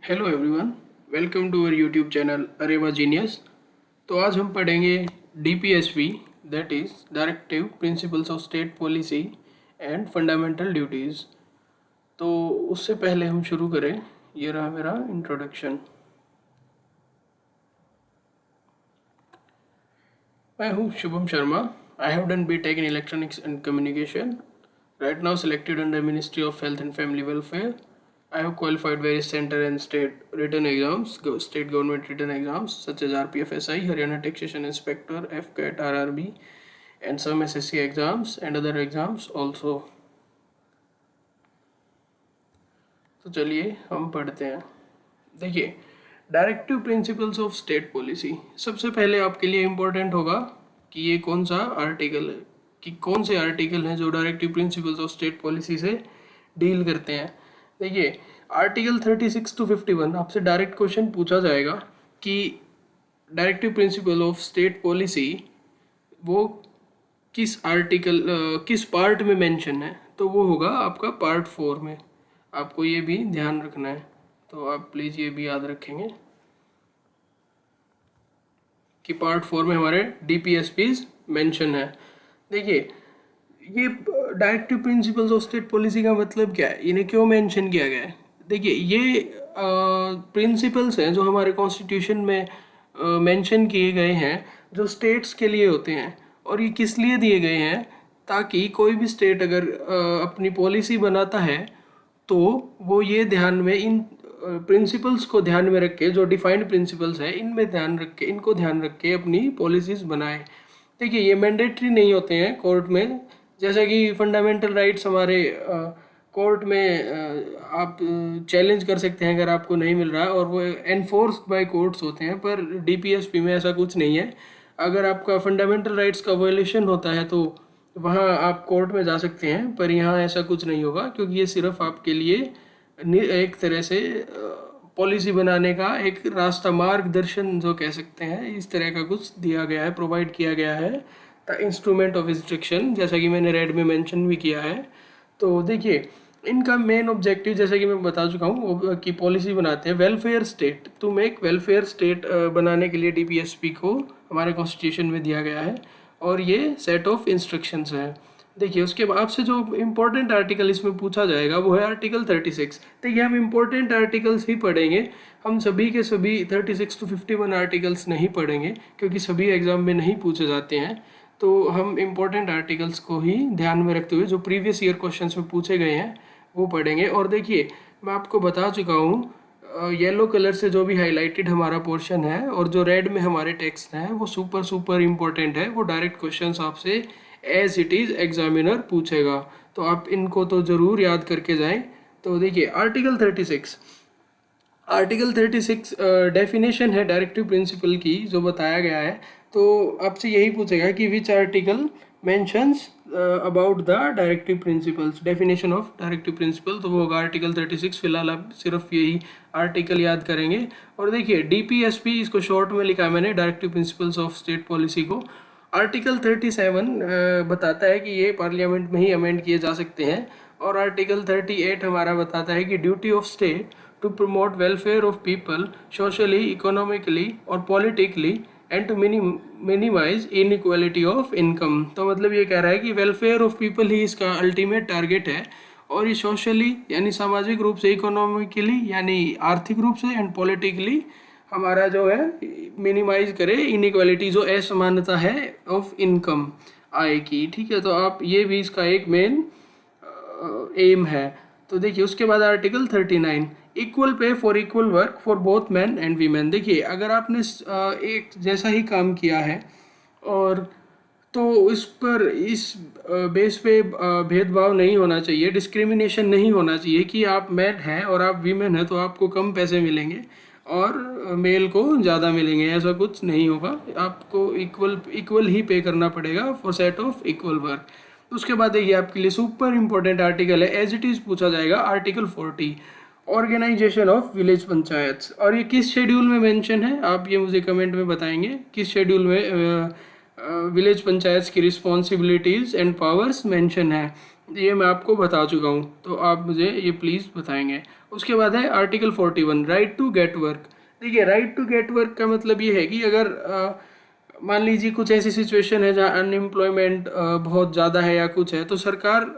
Hello everyone, welcome to our YouTube channel Areva Genius. तो आज हम पढ़ेंगे DPSP, that is directive principles of state policy and fundamental duties. तो उससे पहले हम शुरू करें, ये रहा मेरा इंट्रोडक्शन। मैं हूँ Shubham Sharma. I have done BTech in electronics and communication, right now selected under Ministry of Health and Family Welfare. I have qualified various center and state written exams, state government written exams such as RPFSI, Haryana Taxation Inspector, FCAT, RRB, and some SSC exams and other exams also. तो चलिए हम पढ़ते हैं। देखिए, directive principles of state policy. सबसे पहले आपके लिए इम्पोर्टेंट होगा कि ये कौन सा आर्टिकल है, कि कौन से आर्टिकल हैं जो directive principles of state policy से डील करते हैं। देखिए, आर्टिकल 36 to 51 आपसे डायरेक्ट क्वेश्चन पूछा जाएगा कि directive principle of state policy वो किस आर्टिकल किस पार्ट में मेंशन है, तो वो होगा आपका पार्ट 4 में। आपको ये भी ध्यान रखना है, तो आप प्लीज़ ये भी याद रखेंगे कि पार्ट 4 में हमारे डीपीएसपीज मेंशन है। देखिए, ये directive principles of state policy का मतलब क्या है, इन्हें क्यों मेंशन किया गया है। देखिए, ये प्रिंसिपल्स हैं जो हमारे कॉन्स्टिट्यूशन में मेंशन किए गए हैं, जो स्टेट्स के लिए होते हैं। और ये किस लिए दिए गए हैं, ताकि कोई भी स्टेट अगर अपनी पॉलिसी बनाता है तो वो ये ध्यान में इन प्रिंसिपल्स को ध्यान में रख के, जो डिफाइंड प्रिंसिपल्स हैं इनमें ध्यान रख के, इनको ध्यान रख के अपनी पॉलिसीज बनाए। देखिए, ये मैंडेटरी नहीं होते हैं कोर्ट में, जैसा कि फंडामेंटल राइट्स हमारे कोर्ट में आप चैलेंज कर सकते हैं अगर आपको नहीं मिल रहा है, और वो एनफोर्स्ड बाय कोर्ट्स होते हैं। पर डीपीएसपी में ऐसा कुछ नहीं है। अगर आपका फंडामेंटल राइट्स का वायलेशन होता है तो वहाँ आप कोर्ट में जा सकते हैं, पर यहाँ ऐसा कुछ नहीं होगा, क्योंकि ये सिर्फ आपके लिए एक तरह से पॉलिसी बनाने का एक रास्ता, मार्गदर्शन जो कह सकते हैं, इस तरह का कुछ दिया गया है, प्रोवाइड किया गया है, द इंस्ट्रूमेंट ऑफ इंस्ट्रक्शन, जैसा कि मैंने रेड में मेंशन भी किया है। तो देखिए, इनका मेन ऑब्जेक्टिव, जैसा कि मैं बता चुका हूँ, कि पॉलिसी बनाते हैं welfare state, to make welfare state बनाने के लिए डीपीएसपी को हमारे कॉन्स्टिट्यूशन में दिया गया है, और ये सेट ऑफ इंस्ट्रक्शंस है। देखिए, उसके बाद से जो इम्पोर्टेंट आर्टिकल इसमें पूछा जाएगा वो है आर्टिकल 36। देखिए, हम इम्पोर्टेंट आर्टिकल्स ही पढ़ेंगे, हम सभी के सभी 36 to 51 आर्टिकल्स नहीं पढ़ेंगे, क्योंकि सभी एग्जाम में नहीं पूछे जाते हैं। तो हम इम्पोर्टेंट आर्टिकल्स को ही ध्यान में रखते हुए जो प्रीवियस ईयर क्वेश्चन में पूछे गए हैं वो पढ़ेंगे। और देखिए, मैं आपको बता चुका हूँ, येलो कलर से जो भी हाईलाइटेड हमारा पोर्शन है और जो रेड में हमारे टेक्स्ट हैं वो सुपर इम्पोर्टेंट है। वो डायरेक्ट क्वेश्चंस आपसे एज इट इज़ एग्जामिनर पूछेगा, तो आप इनको तो ज़रूर याद करके जाएं। तो देखिए, आर्टिकल 36 डेफिनेशन है डायरेक्टिव प्रिंसिपल की जो बताया गया है। तो आपसे यही पूछेगा कि which article mentions about the directive principles, definition of directive principle, तो वो होगा आर्टिकल 36। फिलहाल आप सिर्फ यही आर्टिकल याद करेंगे। और देखिए, डीपीएसपी, इसको शॉर्ट में लिखा मैंने, directive principles of state policy को। आर्टिकल 37 बताता है कि ये पार्लियामेंट में ही अमेंड किए जा सकते हैं। और आर्टिकल 38 हमारा बताता है कि duty of state to promote welfare of people socially, economically और politically and to minimize inequality of income. तो मतलब ये कह रहा है कि वेलफेयर ऑफ पीपल ही इसका अल्टीमेट टारगेट है, और ये सोशली यानी सामाजिक रूप से, इकोनॉमिकली यानी आर्थिक रूप से, एंड पॉलिटिकली हमारा जो है मिनिमाइज करे इनइक्वालिटी, जो असमानता है ऑफ इनकम, आय की। ठीक है, तो आप ये भी इसका एक मेन एम है। तो देखिए, उसके बाद article 39, equal pay for equal work for both man and women. देखिए, अगर आपने एक जैसा ही काम किया है और तो इस बेस पे भेदभाव नहीं होना चाहिए, डिस्क्रिमिनेशन नहीं होना चाहिए कि आप मैन हैं और आप वीमेन हैं तो आपको कम पैसे मिलेंगे और मेल को ज़्यादा मिलेंगे, ऐसा कुछ नहीं होगा। आपको इक्वल ही पे करना पड़ेगा for set of equal work. उसके बाद देखिए, आपके लिए सुपर इम्पोर्टेंट आर्टिकल है, एज इट इज़ पूछा जाएगा, article 40, organisation of village panchayat. और ये किस शेड्यूल में मेंशन है, आप ये मुझे कमेंट में बताएंगे किस शेड्यूल में विलेज पंचायत की रिस्पॉन्सिबिलिटीज़ एंड पावर्स मेंशन है। ये मैं आपको बता चुका हूँ, तो आप मुझे ये प्लीज़ बताएंगे। उसके बाद है article 41 right to get work. देखिए राइट टू गेट वर्क का मतलब ये है कि अगर मान लीजिए कुछ ऐसी सिचुएशन है जहाँ अनएम्प्लॉयमेंट बहुत ज़्यादा है या कुछ है, तो सरकार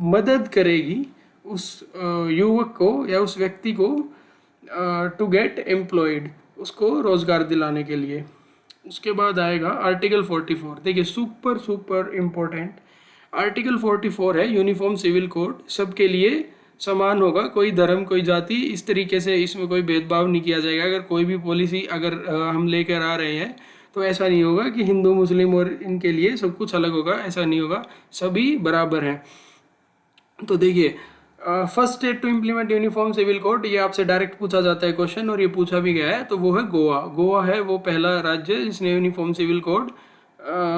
मदद करेगी उस युवक को या उस व्यक्ति को टू गेट एम्प्लॉयड, उसको रोज़गार दिलाने के लिए। उसके बाद आएगा आर्टिकल 44। देखिए सुपर सुपर इम्पोर्टेंट आर्टिकल 44 है यूनिफॉर्म सिविल कोड, सबके लिए समान होगा, कोई धर्म कोई जाति इस तरीके से इसमें कोई भेदभाव नहीं किया जाएगा। अगर कोई भी पॉलिसी अगर हम लेकर आ रहे हैं तो ऐसा नहीं होगा कि हिंदू मुस्लिम और इनके लिए सब कुछ अलग होगा, ऐसा नहीं होगा, सभी बराबर हैं। तो देखिए first state to implement uniform civil code, ये आपसे डायरेक्ट पूछा जाता है क्वेश्चन और ये पूछा भी गया है, तो वो है गोवा। गोवा है वो पहला राज्य जिसने यूनिफॉर्म सिविल कोड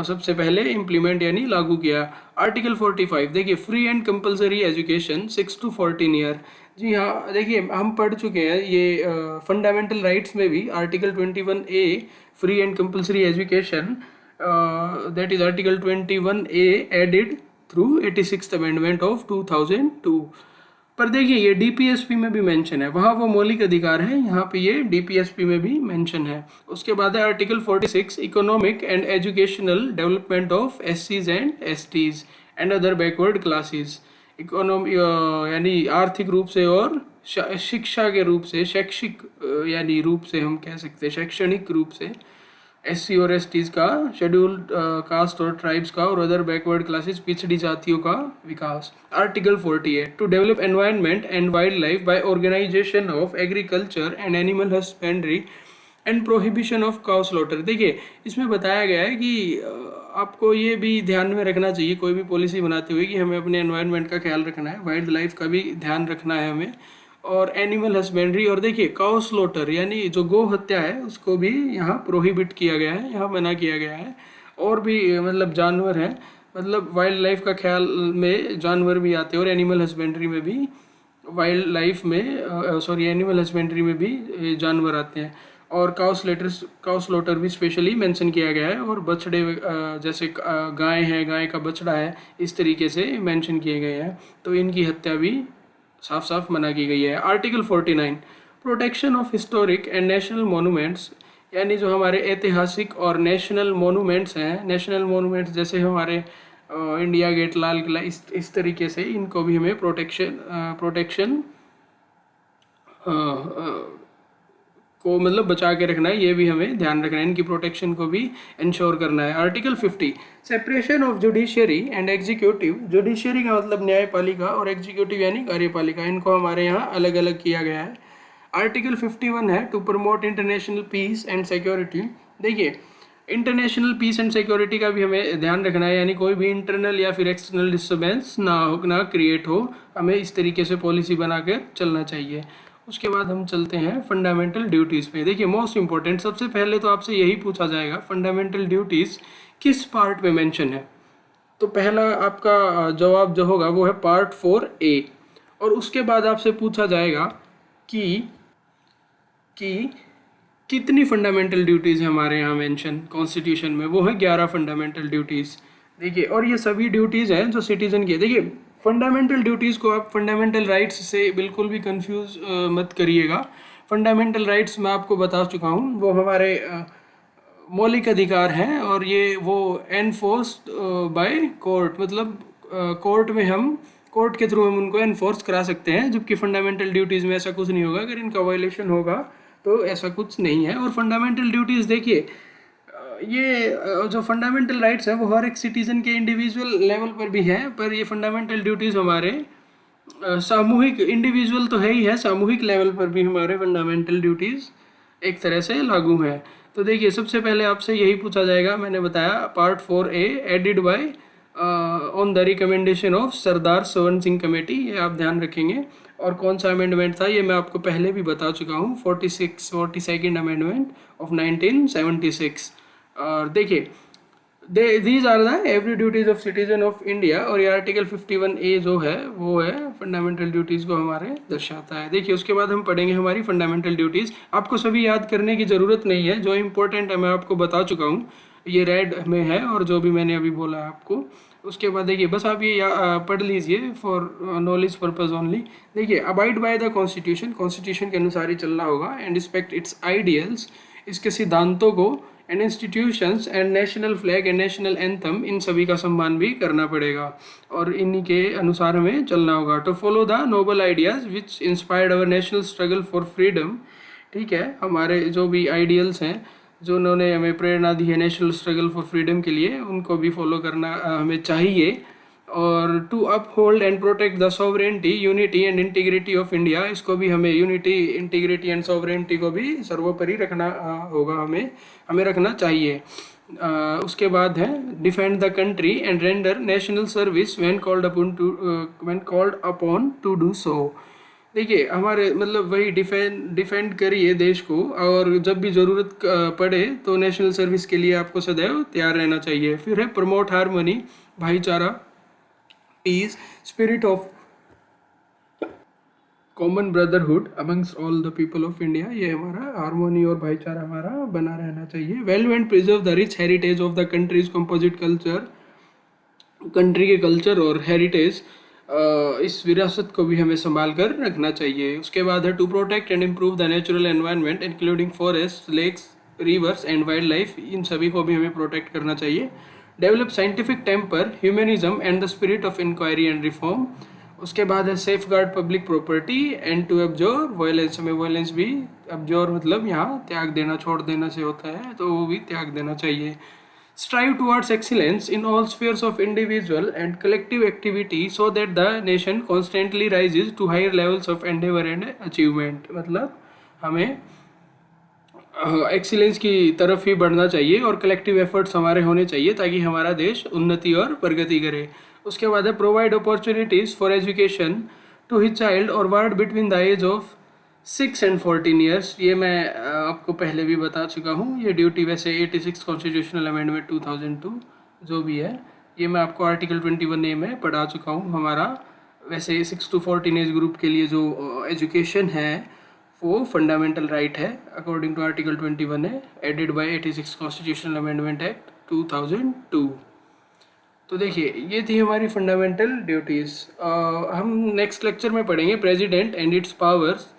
सबसे पहले इम्प्लीमेंट यानी लागू किया। आर्टिकल 45 देखिए free and compulsory education 6 to 14 year. जी हाँ, देखिए हम पढ़ चुके हैं ये फंडामेंटल राइट्स में भी article 21A free and compulsory education, that is article 21A added through 86th amendment of 2002। पर देखिए ये डीपीएसपी में भी मेंशन है, वहाँ वो मौलिक अधिकार है, यहाँ पे ये डीपीएसपी में भी मेंशन है। उसके बाद है article 46 economic and educational development of एससीज and STs and other backward classes. Economy यानी आर्थिक रूप से और शिक्षा के रूप से, शैक्षिक यानी रूप से हम कह सकते हैं शैक्षणिक रूप से एससी और एसटीज का, शेड्यूल्ड कास्ट और ट्राइब्स का और अदर बैकवर्ड क्लासेस पिछड़ी जातियों का विकास। Article 48 to develop environment and wild life by organization of agriculture and animal husbandry and prohibition of cow slaughter. देखिए इसमें बताया गया है कि आपको ये भी ध्यान में रखना चाहिए कोई भी पॉलिसी बनाते हुए कि हमें अपने एनवायरनमेंट का ख्याल रखना है, वाइल्ड लाइफ का भी ध्यान रखना है हमें, और एनिमल हस्बेंड्री। और देखिए काउ स्लॉटर यानी जो गौ हत्या है उसको भी यहाँ प्रोहिबिट किया गया है, यहाँ मना किया गया है। और भी मतलब जानवर हैं, मतलब वाइल्ड लाइफ का ख्याल में जानवर भी आते हैं और एनिमल हस्बेंड्री में भी, वाइल्ड लाइफ में सॉरी एनिमल हस्बेंड्री में भी जानवर आते हैं। और काउ स्लॉटर भी स्पेशली मेंशन किया गया है। और बछड़े जैसे गाय है, गाय का बछड़ा है, इस तरीके से मेंशन किए गए हैं, तो इनकी हत्या भी साफ साफ मना की गई है। Article 49 protection of historic and national monuments, यानी जो हमारे ऐतिहासिक और नेशनल मोनूमेंट्स हैं, नेशनल मोनूमेंट्स जैसे हमारे इंडिया गेट, लाल किला, इस तरीके से इनको भी हमें प्रोटेक्शन को मतलब बचा के रखना है, ये भी हमें ध्यान रखना है, इनकी प्रोटेक्शन को भी इंश्योर करना है। Article 50 separation of judiciary and executive. Judiciary का मतलब न्यायपालिका और एग्जीक्यूटिव यानी कार्यपालिका, इनको हमारे यहाँ अलग अलग किया गया है। आर्टिकल 51 है to promote international peace and security. देखिए इंटरनेशनल पीस एंड सिक्योरिटी का भी हमें ध्यान रखना है, यानी कोई भी इंटरनल या फिर एक्सटर्नल डिस्टर्बेंस ना क्रिएट हो, हमें इस तरीके से पॉलिसी बनाकर चलना चाहिए। उसके बाद हम चलते हैं फंडामेंटल ड्यूटीज़ पे। देखिए मोस्ट इंपॉर्टेंट, सबसे पहले तो आपसे यही पूछा जाएगा फंडामेंटल ड्यूटीज़ किस पार्ट में मेंशन है, तो पहला आपका जवाब जो होगा वो है पार्ट 4A। और उसके बाद आपसे पूछा जाएगा कि कितनी फंडामेंटल ड्यूटीज़ है हमारे यहाँ मेंशन कॉन्स्टिट्यूशन में, वो है 11 फंडामेंटल ड्यूटीज़। देखिए और ये सभी ड्यूटीज़ हैं जो सिटीजन की है। देखिए फंडामेंटल ड्यूटीज़ को आप फंडामेंटल राइट्स से बिल्कुल भी कंफ्यूज मत करिएगा। फंडामेंटल राइट्स मैं आपको बता चुका हूँ, वो हमारे मौलिक अधिकार हैं और ये वो एनफोर्स्ड बाय कोर्ट, मतलब कोर्ट में हम कोर्ट के थ्रू हम उनको एनफोर्स करा सकते हैं, जबकि फंडामेंटल ड्यूटीज़ में ऐसा कुछ नहीं होगा। अगर इनका वायलेशन होगा तो ऐसा कुछ नहीं है। और फंडामेंटल ड्यूटीज़ देखिए ये जो फंडामेंटल राइट्स हैं वो हर एक सिटीज़न के इंडिविजुअल लेवल पर भी हैं, पर ये फंडामेंटल ड्यूटीज़ हमारे सामूहिक, इंडिविजुअल तो है ही है, सामूहिक लेवल पर भी हमारे फंडामेंटल ड्यूटीज़ एक तरह से लागू हैं। तो देखिए सबसे पहले आपसे यही पूछा जाएगा, मैंने बताया part 4A added by on the recommendation of Sardar Swaran Singh committee, ये आप ध्यान रखेंगे। और कौन सा अमेंडमेंट था ये मैं आपको पहले भी बता चुका हूँ, 42nd अमेंडमेंट ऑफ 1976। और देखिए these are the every duties of citizen of India, और ये आर्टिकल 51A जो है वो है फंडामेंटल ड्यूटीज़ को हमारे दर्शाता है। देखिए उसके बाद हम पढ़ेंगे हमारी फंडामेंटल ड्यूटीज़। आपको सभी याद करने की ज़रूरत नहीं है, जो इम्पोर्टेंट है मैं आपको बता चुका हूँ, ये रेड में है, और जो भी मैंने अभी बोला है आपको उसके बाद देखिए बस आप ये पढ़ लीजिए फॉर नॉलेज पर्पज ओनली। देखिए abide by the constitution, constitution के अनुसार ही चलना होगा, एंड रिस्पेक्ट इट्स आइडियल्स, इसके सिद्धांतों को, and institutions and national flag and national anthem, इन सभी का सम्मान भी करना पड़ेगा और इन्हीं के अनुसार हमें चलना होगा। To follow the noble ideas which inspired our national struggle for freedom, ठीक है, हमारे जो भी आइडियल्स हैं जो उन्होंने हमें प्रेरणा दी है नेशनल स्ट्रगल फॉर फ्रीडम के लिए, उनको भी फॉलो करना हमें चाहिए। और to uphold and protect the sovereignty, unity and integrity of India, इसको भी हमें यूनिटी, इंटीग्रिटी एंड सॉवरेनिटी को भी सर्वोपरि रखना होगा, हमें रखना चाहिए। उसके बाद है defend the country and render national service when called upon two do so. देखिए हमारे मतलब वही डिफेंड करिए देश को, और जब भी ज़रूरत पड़े तो नेशनल सर्विस के लिए आपको सदैव तैयार रहना चाहिए। फिर है प्रमोट हारमोनी, भाईचारा, peace, spirit of common brotherhood amongst all the people of India, ये हमारा हारमोनी और भाईचारा हमारा बना रहना चाहिए। Value and preserve the rich heritage of the country's composite culture, country के कल्चर और हेरिटेज, इस विरासत को भी हमें संभाल कर रखना चाहिए। उसके बाद है to protect and improve the natural environment including forest, lakes, rivers and wild life, इन सभी को भी हमें प्रोटेक्ट करना चाहिए। Develop scientific temper, humanism and the spirit of inquiry and reform. उसके बाद है safeguard public property and to abjure violence, हमें वायलेंस भी, एब्जॉर मतलब यहाँ त्याग देना, छोड़ देना से होता है, तो वो भी त्याग देना चाहिए। Strive towards excellence in all spheres of individual and collective activity so that the nation constantly rises to higher levels of endeavor and achievement, मतलब हमें एक्सीलेंस की तरफ ही बढ़ना चाहिए और कलेक्टिव एफर्ट्स हमारे होने चाहिए ताकि हमारा देश उन्नति और प्रगति करे। उसके बाद है provide opportunities for education to his child और ward between the age of 6 and 14 years, ये मैं आपको पहले भी बता चुका हूँ। ये ड्यूटी वैसे 86 कॉन्स्टिट्यूशनल अमेंडमेंट 2002 जो भी है, ये मैं आपको आर्टिकल 21A में पढ़ा चुका हूँ। हमारा वैसे 6 to 14 एज ग्रुप के लिए जो एजुकेशन है वो फंडामेंटल राइट है according to article 21A added by 86 constitutional amendment act 2002। तो देखिए ये थी हमारी फंडामेंटल ड्यूटीज़। हम नेक्स्ट लेक्चर में पढ़ेंगे प्रेसिडेंट एंड इट्स पावर्स।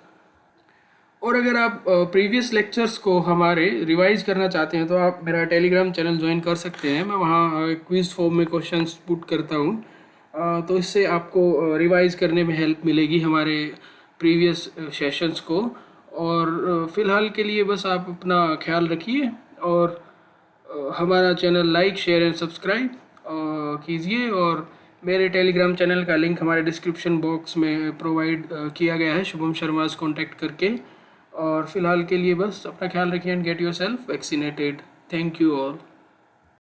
और अगर आप प्रीवियस लेक्चर्स को हमारे रिवाइज करना चाहते हैं तो आप मेरा टेलीग्राम चैनल ज्वाइन कर सकते हैं। मैं वहाँ क्विज फॉर्म में क्वेश्चंस पुट करता हूँ, तो इससे आपको रिवाइज करने में हेल्प मिलेगी हमारे प्रीवियस सेशंस को। और फ़िलहाल के लिए बस आप अपना ख्याल रखिए और हमारा channel like, share and subscribe कीजिए। और मेरे टेलीग्राम चैनल का लिंक हमारे डिस्क्रिप्शन बॉक्स में प्रोवाइड किया गया है शुभम शर्मा से कॉन्टैक्ट करके। और फिलहाल के लिए बस अपना ख्याल रखिए and get your self vaccinated. Thank you all.